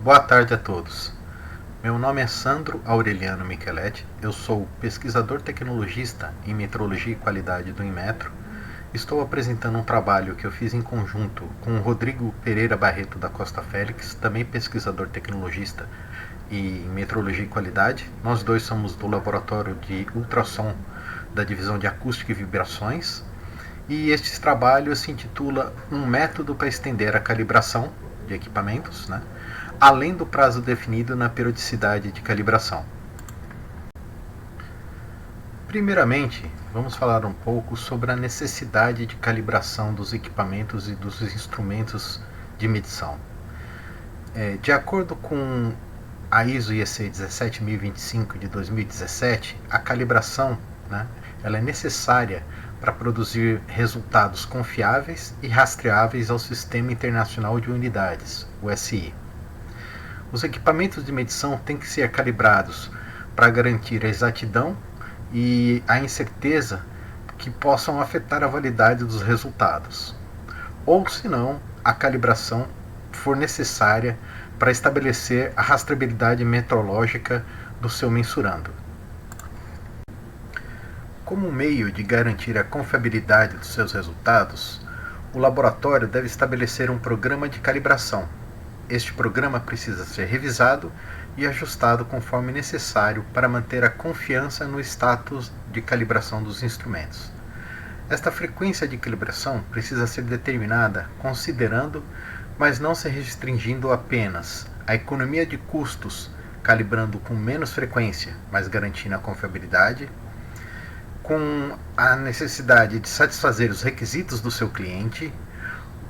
Boa tarde a todos. Meu nome é Sandro Aureliano Micheletti, eu sou pesquisador tecnologista em metrologia e qualidade do Inmetro. Estou apresentando um trabalho que eu fiz em conjunto com o Rodrigo Pereira Barreto da Costa Félix, também pesquisador tecnologista em metrologia e qualidade. Nós dois somos do laboratório de ultrassom da divisão de acústica e vibrações. E este trabalho se intitula Um método para estender a calibração de equipamentos, além do prazo definido na periodicidade de calibração. Primeiramente, vamos falar um pouco sobre a necessidade de calibração dos equipamentos e dos instrumentos de medição. De acordo com a ISO IEC 17025 de 2017, a calibração ela é necessária para produzir resultados confiáveis e rastreáveis ao Sistema Internacional de Unidades, o SI. Os equipamentos de medição têm que ser calibrados para garantir a exatidão e a incerteza que possam afetar a validade dos resultados, ou se não, a calibração for necessária para estabelecer a rastreabilidade metrológica do seu mensurando. Como meio de garantir a confiabilidade dos seus resultados, o laboratório deve estabelecer um programa de calibração. Este programa precisa ser revisado e ajustado conforme necessário para manter a confiança no status de calibração dos instrumentos. Esta frequência de calibração precisa ser determinada considerando, mas não se restringindo apenas à economia de custos, calibrando com menos frequência, mas garantindo a confiabilidade, com a necessidade de satisfazer os requisitos do seu cliente,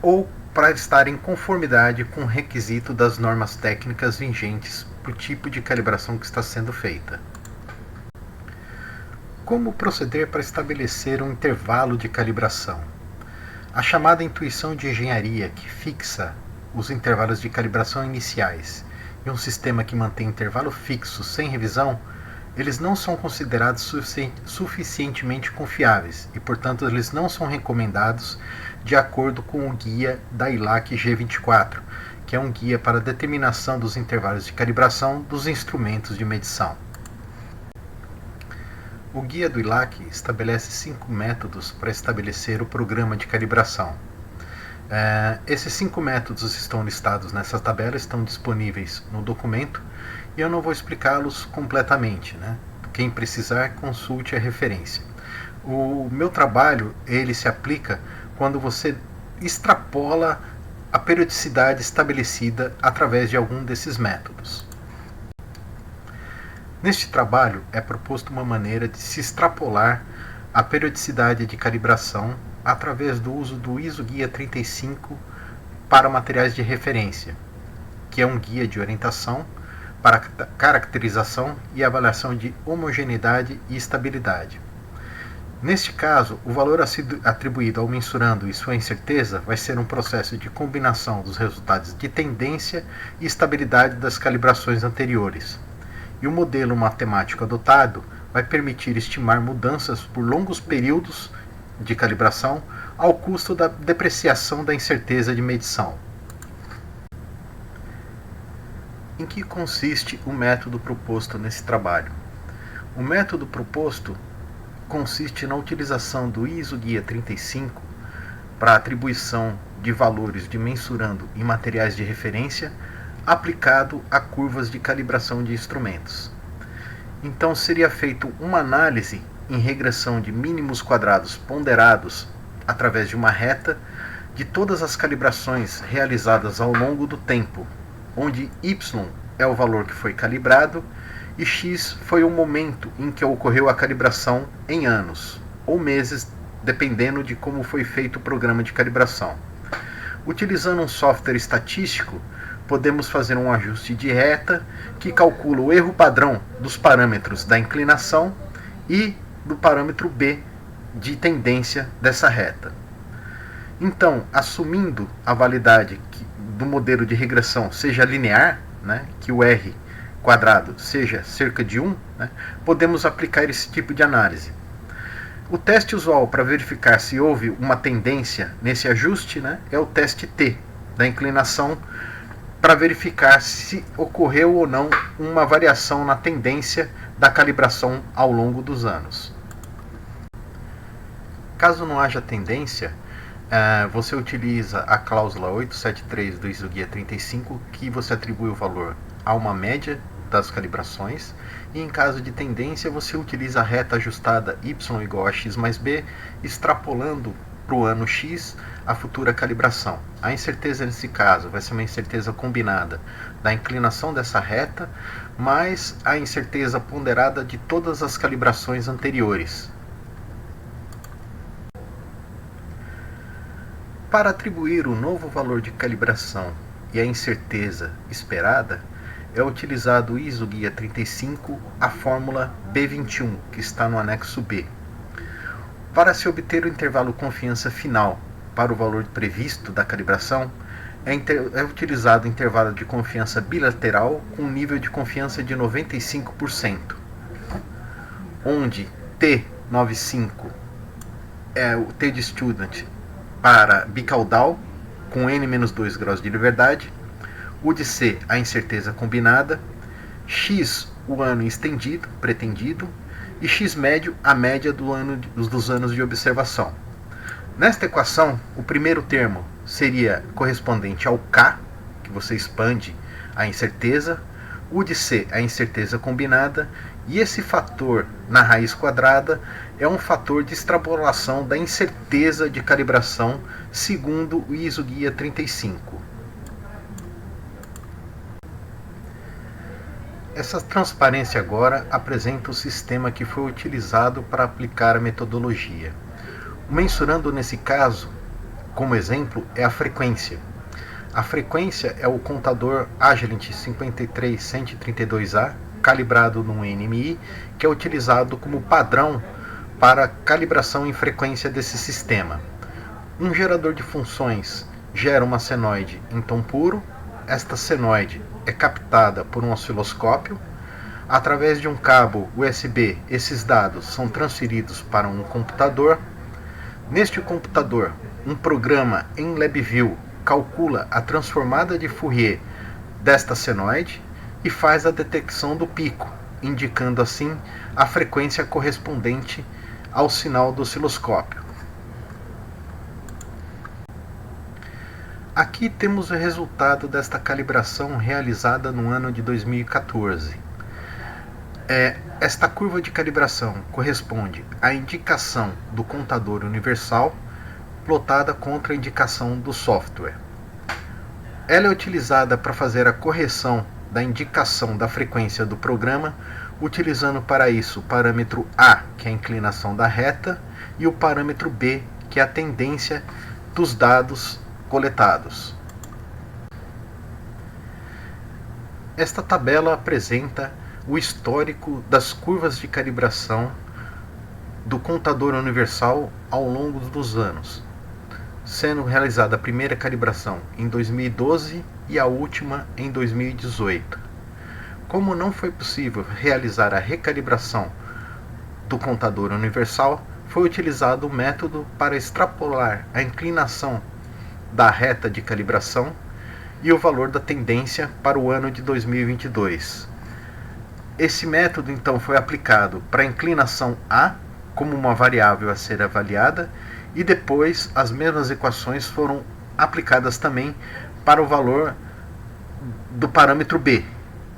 ou para estar em conformidade com o requisito das normas técnicas vigentes para o tipo de calibração que está sendo feita. Como proceder para estabelecer um intervalo de calibração? A chamada intuição de engenharia, que fixa os intervalos de calibração iniciais, e um sistema que mantém intervalo fixo sem revisão, eles não são considerados suficientemente confiáveis e, portanto, eles não são recomendados de acordo com o guia da ILAC G24, que é um guia para a determinação dos intervalos de calibração dos instrumentos de medição. O guia do ILAC estabelece 5 métodos para estabelecer o programa de calibração. Esses 5 métodos estão listados nessa tabela, estão disponíveis no documento, e eu não vou explicá-los completamente. Quem precisar, consulte a referência. O meu trabalho ele se aplica quando você extrapola a periodicidade estabelecida através de algum desses métodos. Neste trabalho é proposto uma maneira de se extrapolar a periodicidade de calibração através do uso do ISO Guia 35 para materiais de referência, que é um guia de orientação para caracterização e avaliação de homogeneidade e estabilidade. Neste caso, o valor atribuído ao mensurando e sua incerteza vai ser um processo de combinação dos resultados de tendência e estabilidade das calibrações anteriores. E o modelo matemático adotado vai permitir estimar mudanças por longos períodos de calibração ao custo da depreciação da incerteza de medição. Em que consiste o método proposto nesse trabalho? O método proposto consiste na utilização do ISO Guia 35 para a atribuição de valores de mensurando em materiais de referência aplicado a curvas de calibração de instrumentos. Então seria feita uma análise em regressão de mínimos quadrados ponderados através de uma reta de todas as calibrações realizadas ao longo do tempo, onde y é o valor que foi calibrado e x foi o momento em que ocorreu a calibração em anos ou meses, dependendo de como foi feito o programa de calibração. Utilizando um software estatístico, podemos fazer um ajuste de reta que calcula o erro padrão dos parâmetros da inclinação e do parâmetro B de tendência dessa reta. Então, assumindo a validade do modelo de regressão seja linear, que o R quadrado seja cerca de 1, podemos aplicar esse tipo de análise. O teste usual para verificar se houve uma tendência nesse ajuste é o teste T, da inclinação para verificar se ocorreu ou não uma variação na tendência da calibração ao longo dos anos. Caso não haja tendência, você utiliza a cláusula 873 do ISO Guia 35, que você atribui o valor a uma média das calibrações, e em caso de tendência você utiliza a reta ajustada y igual a x mais b, extrapolando para o ano x a futura calibração. A incerteza nesse caso vai ser uma incerteza combinada da inclinação dessa reta, mais a incerteza ponderada de todas as calibrações anteriores. Para atribuir o novo valor de calibração e a incerteza esperada, é utilizado o ISO Guia 35, a fórmula B21, que está no anexo B. Para se obter o intervalo confiança final para o valor previsto da calibração, é utilizado o intervalo de confiança bilateral com um nível de confiança de 95%, onde T95 é o T de student para bicaudal, com N-2 graus de liberdade, o de C, a incerteza combinada, X, o ano estendido, pretendido, e X médio, a média dos anos de observação. Nesta equação, o primeiro termo seria correspondente ao K, que você expande a incerteza, o de C, a incerteza combinada, e esse fator na raiz quadrada é um fator de extrapolação da incerteza de calibração segundo o ISO Guia 35. Essa transparência agora apresenta o sistema que foi utilizado para aplicar a metodologia. O mensurando nesse caso, como exemplo, é a frequência. A frequência é o contador Agilent 53132A, calibrado no NMI, que é utilizado como padrão para calibração em frequência desse sistema. Um gerador de funções gera uma senoide em tom puro. Esta senoide é captada por um osciloscópio. Através de um cabo USB, esses dados são transferidos para um computador. Neste computador, um programa em LabVIEW calcula a transformada de Fourier desta senoide e faz a detecção do pico, indicando assim a frequência correspondente ao sinal do osciloscópio. Aqui temos o resultado desta calibração realizada no ano de 2014. Esta curva de calibração corresponde à indicação do contador universal plotada contra a indicação do software. Ela é utilizada para fazer a correção da indicação da frequência do programa, utilizando para isso o parâmetro A, que é a inclinação da reta, e o parâmetro B, que é a tendência dos dados coletados. Esta tabela apresenta o histórico das curvas de calibração do contador universal ao longo dos anos, sendo realizada a primeira calibração em 2012 e a última em 2018. Como não foi possível realizar a recalibração do contador universal, foi utilizado o método para extrapolar a inclinação da reta de calibração e o valor da tendência para o ano de 2022. Esse método então foi aplicado para a inclinação A como uma variável a ser avaliada, e depois as mesmas equações foram aplicadas também para o valor do parâmetro B.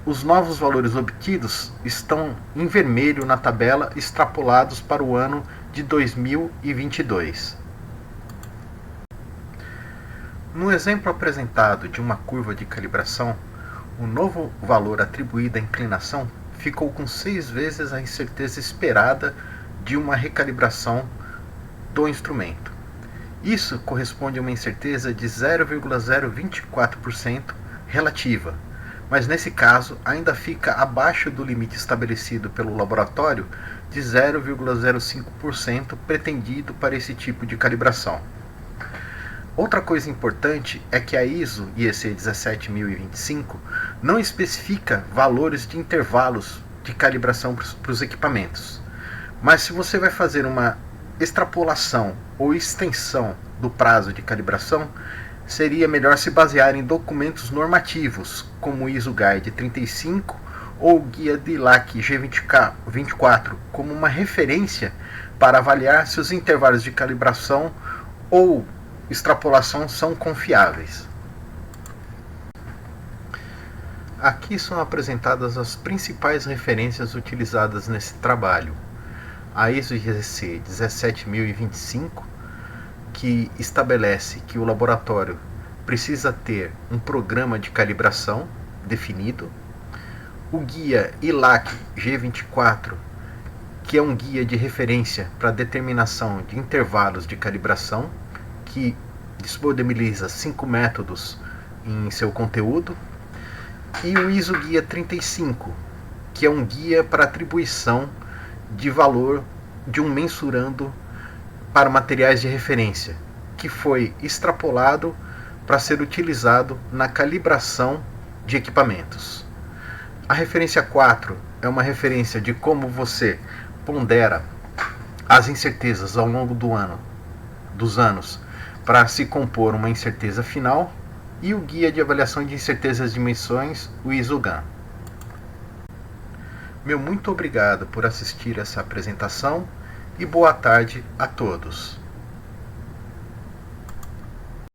Os novos valores obtidos estão em vermelho na tabela, extrapolados para o ano de 2022. No exemplo apresentado de uma curva de calibração, o novo valor atribuído à inclinação ficou com 6 vezes a incerteza esperada de uma recalibração do instrumento. Isso corresponde a uma incerteza de 0,024% relativa, mas nesse caso ainda fica abaixo do limite estabelecido pelo laboratório de 0,05% pretendido para esse tipo de calibração. Outra coisa importante é que a ISO IEC 17025 não especifica valores de intervalos de calibração para os equipamentos. Mas se você vai fazer uma extrapolação ou extensão do prazo de calibração, seria melhor se basear em documentos normativos, como o ISO Guide 35 ou o Guia DILAC G24, como uma referência para avaliar se os intervalos de calibração ou extrapolação são confiáveis. Aqui são apresentadas as principais referências utilizadas nesse trabalho. A ISO IEC 17025, que estabelece que o laboratório precisa ter um programa de calibração definido. O guia ILAC G24, que é um guia de referência para determinação de intervalos de calibração, que disponibiliza 5 métodos em seu conteúdo. E o ISO Guia 35, que é um guia para atribuição de valor de um mensurando para materiais de referência, que foi extrapolado para ser utilizado na calibração de equipamentos. A referência 4 é uma referência de como você pondera as incertezas ao longo dos anos para se compor uma incerteza final, e o Guia de Avaliação de Incertezas de Emissões, o ISO-GAN. Meu muito obrigado por assistir essa apresentação e boa tarde a todos.